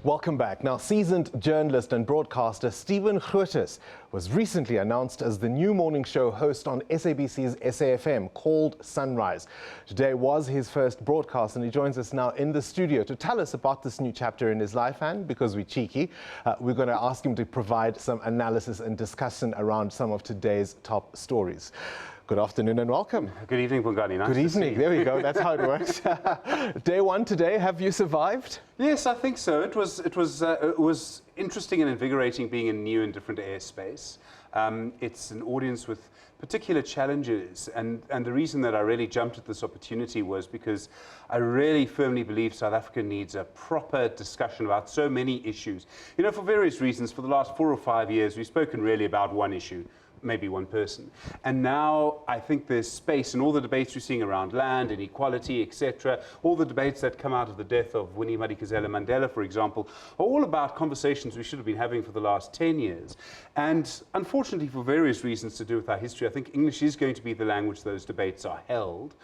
Welcome back. Now, seasoned journalist and broadcaster Stephen Grootes was recently announced as the new morning show host on SABC's SAfm called Sunrise. Today was his first broadcast, and he joins us now in the studio to tell us about this new chapter in his life. And because we're cheeky, we're going to ask him to provide some analysis and discussion around some of today's top stories. Good afternoon and welcome. Good evening, Bongani. Nice Good evening. There we go. That's how it works. Day one today. Have you survived? Yes, I think so. It was interesting and invigorating being in new and different airspace. It's an audience with particular challenges, and the reason that I really jumped at this opportunity was because I really firmly believe South Africa needs a proper discussion about so many issues. You know, for various reasons, for the last 4 or 5 years, we've spoken really about one issue, maybe one person. And now I think there's space in all the debates we're seeing around land, inequality, etc. All the debates that come out of the death of Winnie Madikizela Mandela, for example, are all about conversations we should have been having for the last 10 years. And unfortunately, for various reasons to do with our history, I think English is going to be the language those debates are held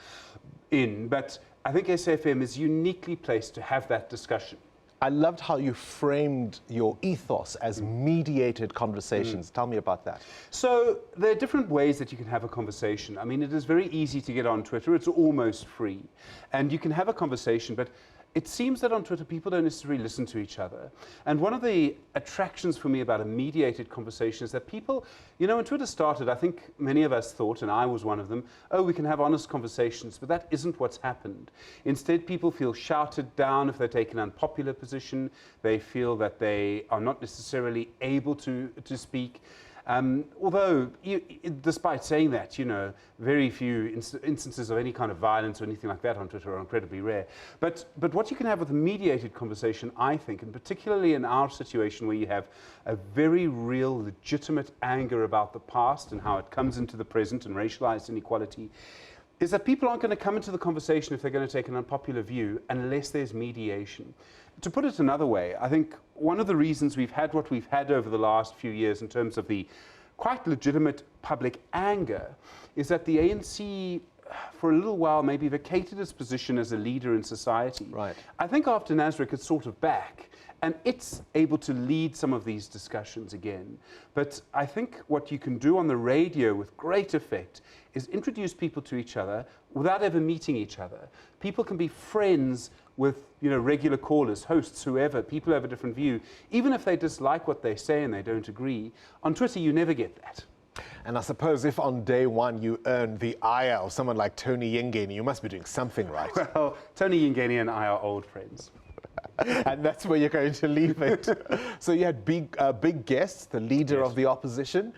in. But I think SAfm is uniquely placed to have that discussion. I loved how you framed your ethos as mediated conversations. Tell me about that. So there are different ways that you can have a conversation. I mean, it is very easy to get on Twitter. It's almost free. And you can have a conversation, but it seems that on Twitter, people don't necessarily listen to each other. And one of the attractions for me about a mediated conversation is that people, you know, when Twitter started, I think many of us thought, and I was one of them, oh, we can have honest conversations, but that isn't what's happened. Instead, people feel shouted down if they take an unpopular position. They feel that they are not necessarily able to speak. Although, despite saying that, you know, very few instances of any kind of violence or anything like that on Twitter are incredibly rare. But what you can have with a mediated conversation, I think, and particularly in our situation where you have a very real, legitimate anger about the past and how it comes into the present and racialized inequality, is that people aren't going to come into the conversation if they're going to take an unpopular view unless there's mediation. To put it another way, I think one of the reasons we've had what we've had over the last few years in terms of the quite legitimate public anger is that the ANC, for a little while, maybe vacated its position as a leader in society. Right. I think after Nasrec, it's sort of back, and it's able to lead some of these discussions again. But I think what you can do on the radio with great effect is introduce people to each other without ever meeting each other. People can be friends with, you know, regular callers, hosts, whoever, people who have a different view, even if they dislike what they say and they don't agree. On Twitter, you never get that. And I suppose if on day one you earn the ire of someone like Tony Yingeni, you must be doing something right. Well, Tony Yingeni and I are old friends. And that's where you're going to leave it. So you had big guests, the leader of the opposition,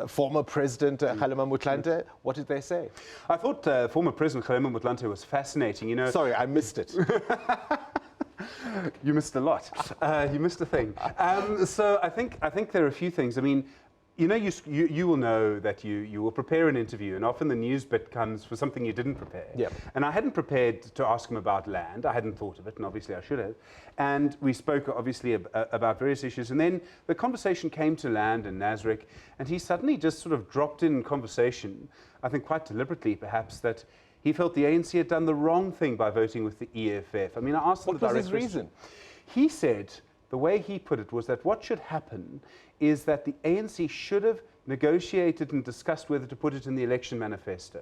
former President Kgalema Motlanthe. What did they say? I thought former President Kgalema Motlanthe was fascinating. You know, sorry, I missed it. You missed a lot. You missed a thing. So I think there are a few things. I mean, you know, you will know that you will prepare an interview, and often the news bit comes for something you didn't prepare. Yep. And I hadn't prepared to ask him about land. I hadn't thought of it, and obviously I should have. And we spoke obviously about various issues, and then the conversation came to land and Nasrec, and he suddenly just sort of dropped in conversation, I think quite deliberately perhaps, that he felt the ANC had done the wrong thing by voting with the EFF. I mean, I asked him the direct question. What was his reason? He said, the way he put it was that what should happen is that the ANC should have negotiated and discussed whether to put it in the election manifesto,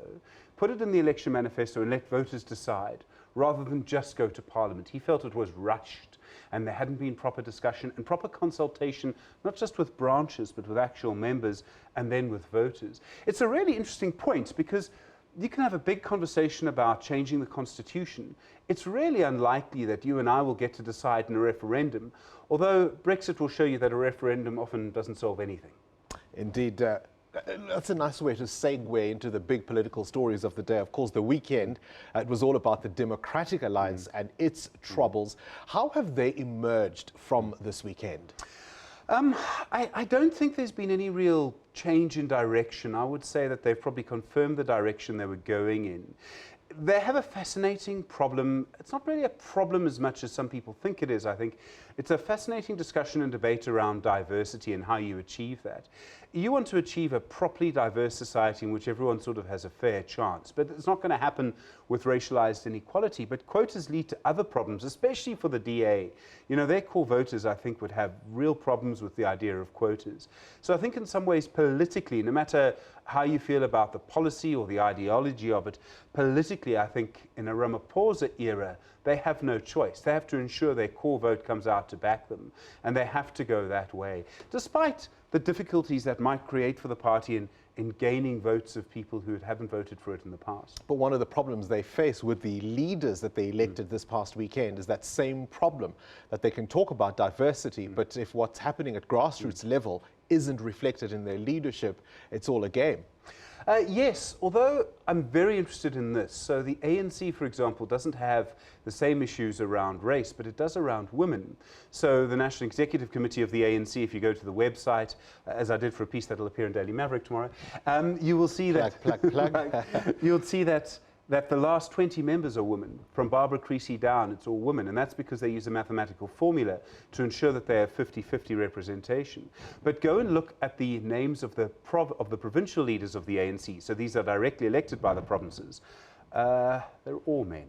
and let voters decide, rather than just go to Parliament. He felt it was rushed and there hadn't been proper discussion and proper consultation, not just with branches, but with actual members and then with voters. It's a really interesting point because you can have a big conversation about changing the constitution. It's really unlikely that you and I will get to decide in a referendum, although Brexit will show you that a referendum often doesn't solve anything. Indeed. That's a nice way to segue into the big political stories of the day. Of course, the weekend, it was all about the Democratic Alliance and its troubles. How have they emerged from this weekend? I don't think there's been any real change in direction. I would say that they've probably confirmed the direction they were going in. they have a fascinating problem. It's not really a problem as much as some people think it is, I think. It's a fascinating discussion and debate around diversity and how you achieve that. You want to achieve a properly diverse society in which everyone sort of has a fair chance, but it's not going to happen with racialized inequality. But quotas lead to other problems, especially for the DA. You know, their core voters, I think, would have real problems with the idea of quotas. So I think in some ways, politically, no matter how you feel about the policy or the ideology of it, politically, I think in a Ramaphosa era, they have no choice. They have to ensure their core vote comes out to back them, and they have to go that way, despite the difficulties that might create for the party in gaining votes of people who haven't voted for it in the past. But one of the problems they face with the leaders that they elected this past weekend is that same problem, that they can talk about diversity, but if what's happening at grassroots level isn't reflected in their leadership, it's all a game. Yes, although I'm very interested in this. So the ANC, for example, doesn't have the same issues around race, but it does around women. So the National Executive Committee of the ANC, if you go to the website, as I did for a piece that will appear in Daily Maverick tomorrow, you will see that you'll see that the last 20 members are women. From Barbara Creasy down, it's all women. And that's because they use a mathematical formula to ensure that they have 50-50 representation. But go and look at the names of the provincial leaders of the ANC. So these are directly elected by the provinces. They're all men.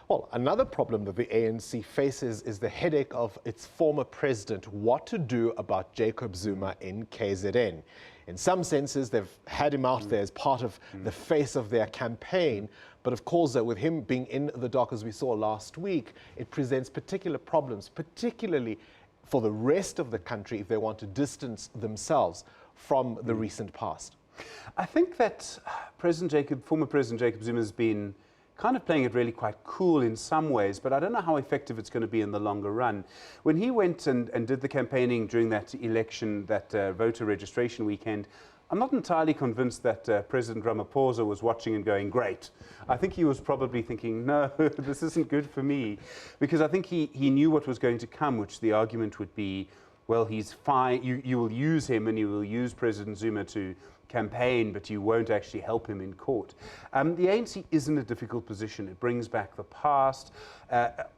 Well, another problem that the ANC faces is the headache of its former president, what to do about Jacob Zuma in KZN. In some senses, they've had him out there as part of the face of their campaign. But of course, with him being in the dock, as we saw last week, it presents particular problems, particularly for the rest of the country if they want to distance themselves from the recent past. I think that former President Jacob Zuma has been kind of playing it really quite cool in some ways, but I don't know how effective it's going to be in the longer run. When he went and did the campaigning during that election, that voter registration weekend, I'm not entirely convinced that President Ramaphosa was watching and going, great. I think he was probably thinking, no, this isn't good for me. Because I think he knew what was going to come, which the argument would be, well, he's fine, you will use him and you will use President Zuma to campaign, but you won't actually help him in court. The ANC is in a difficult position. It brings back the past.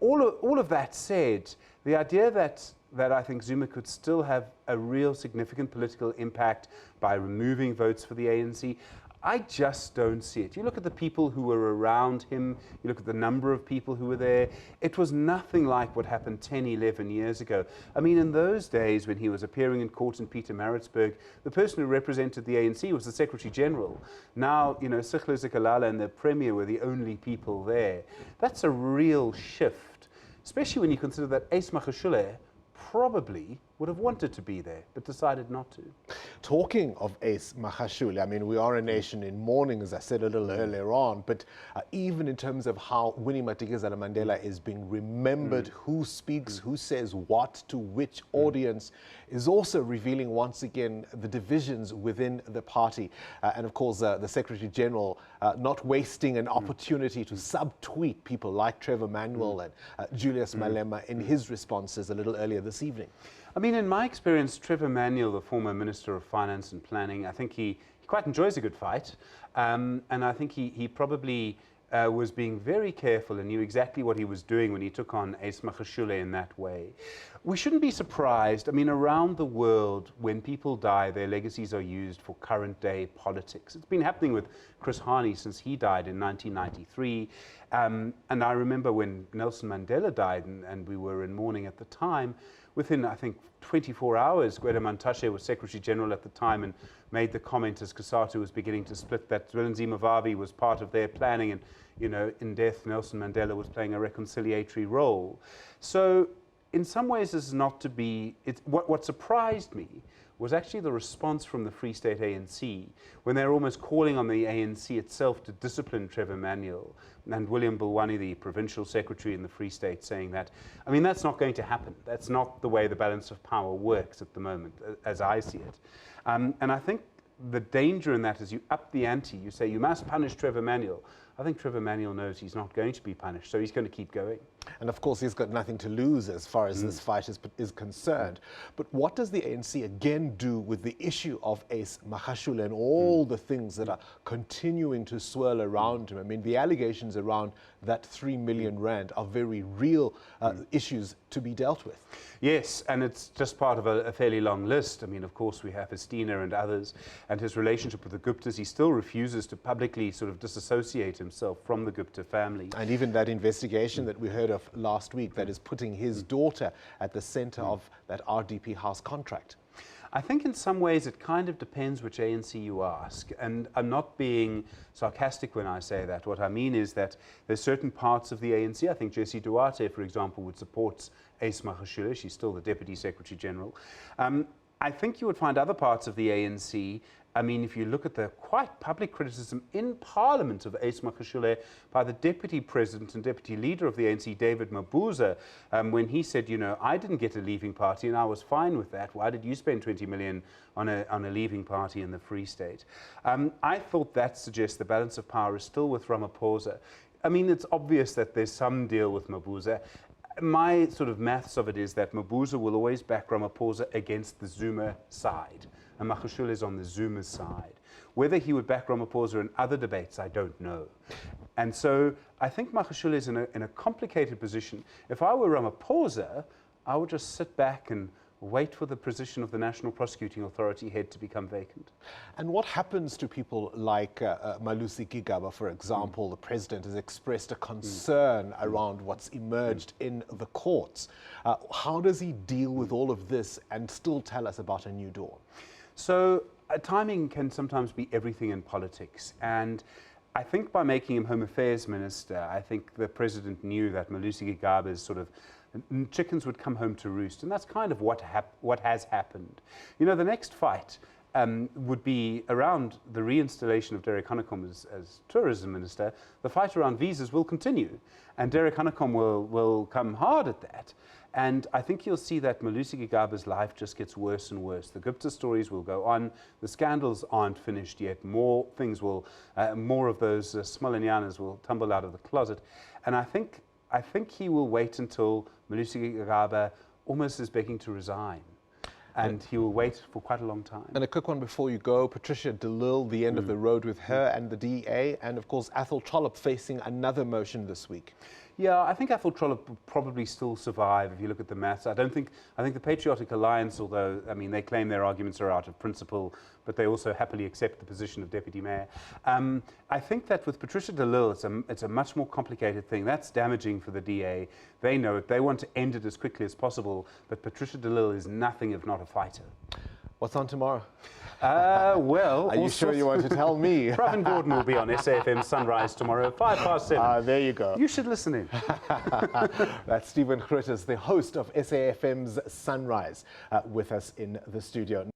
All of that said, the idea that I think Zuma could still have a real significant political impact by removing votes for the ANC, I just don't see it. You look at the people who were around him, you look at the number of people who were there, it was nothing like what happened 10, 11 years ago. I mean, in those days when he was appearing in court in Pietermaritzburg, the person who represented the ANC was the Secretary General. Now, you know, Sikhlo Zikalala and the Premier were the only people there. That's a real shift, especially when you consider that Ace Magashule probably would have wanted to be there, but decided not to. Talking of Ace Magashule, I mean, we are a nation in mourning, as I said a little earlier on, but even in terms of how Winnie Madikizela Mandela is being remembered, who speaks, who says what to which audience, is also revealing once again the divisions within the party. And of course, the Secretary General not wasting an opportunity to subtweet people like Trevor Manuel and Julius Malema in his responses a little earlier this evening. I mean, in my experience, Trevor Manuel, the former Minister of Finance and Planning, I think he quite enjoys a good fight. And I think he probably was being very careful and knew exactly what he was doing when he took on Ace Magashule in that way. We shouldn't be surprised. I mean, around the world, when people die, their legacies are used for current day politics. It's been happening with Chris Hani since he died in 1993. And I remember when Nelson Mandela died and we were in mourning at the time, within, I think, 24 hours, Gwede Mantashe was Secretary General at the time and made the comment as COSATU was beginning to split that Zwelinzima Vavi was part of their planning and, you know, in death, Nelson Mandela was playing a reconciliatory role. So in some ways, this is not to be, what surprised me was actually the response from the Free State ANC when they were almost calling on the ANC itself to discipline Trevor Manuel and William Bulwani, the provincial secretary in the Free State, saying that, I mean, that's not going to happen. That's not the way the balance of power works at the moment, as I see it. And I think the danger in that is you up the ante, you say you must punish Trevor Manuel. I think Trevor Manuel knows he's not going to be punished, so he's going to keep going. And of course, he's got nothing to lose as far as this fight is concerned. But what does the ANC again do with the issue of Ace Magashule and all the things that are continuing to swirl around him? I mean, the allegations around that 3 million rand are very real issues to be dealt with. Yes, and it's just part of a fairly long list. I mean, of course, we have Estina and others, and his relationship with the Guptas. He still refuses to publicly sort of disassociate himself from the Gupta family. And even that investigation that we heard of last week that is putting his daughter at the center of that RDP House contract. I think in some ways it kind of depends which ANC you ask. And I'm not being sarcastic when I say that. What I mean is that there's certain parts of the ANC, I think Jessie Duarte, for example, would support Ace Magashule. She's still the Deputy Secretary General. I think you would find other parts of the ANC. I mean, if you look at the quite public criticism in Parliament of Ace Magashule by the Deputy President and Deputy Leader of the ANC, David Mabuza, when he said, you know, I didn't get a leaving party and I was fine with that. Why did you spend 20 million on a leaving party in the Free State? I thought that suggests the balance of power is still with Ramaphosa. I mean, it's obvious that there's some deal with Mabuza. My sort of maths of it is that Mabuza will always back Ramaphosa against the Zuma side. And Magashule is on the Zuma side. Whether he would back Ramaphosa in other debates, I don't know. And so I think Magashule is in a complicated position. If I were Ramaphosa, I would just sit back and wait for the position of the National Prosecuting Authority head to become vacant. And what happens to people like Malusi Gigaba, for example? The president has expressed a concern around what's emerged in the courts. How does he deal with all of this and still tell us about a new dawn? So timing can sometimes be everything in politics. And I think by making him Home Affairs Minister, I think the president knew that Malusi Gigaba's sort of chickens would come home to roost. And that's kind of what has happened. You know, the next fight would be around the reinstallation of Derek Honeycomb as tourism minister. The fight around visas will continue. And Derek Honeycomb will come hard at that. And I think you'll see that Malusi Gigaba's life just gets worse and worse. The Gupta stories will go on. The scandals aren't finished yet. More things will, more of those Smolenyanas will tumble out of the closet. And I think he will wait until Malusi Gigaba almost is begging to resign. And he will wait for quite a long time. And a quick one before you go. Patricia de Lille, the end of the road with her and the DA. And of course, Athol Trollip facing another motion this week. Yeah, I think Athol Trollip will probably still survive if you look at the maths. I think the Patriotic Alliance, although, I mean, they claim their arguments are out of principle, but they also happily accept the position of Deputy Mayor. I think that with Patricia de Lille, it's a much more complicated thing. That's damaging for the DA. They know it. They want to end it as quickly as possible, but Patricia de Lille is nothing if not a fighter. What's on tomorrow? Well, are you sure you want to tell me? Pravin Gordon will be on SAfm Sunrise tomorrow, 7:05. There you go. You should listen in. That's Stephen Grootes, the host of SAFM's Sunrise, with us in the studio.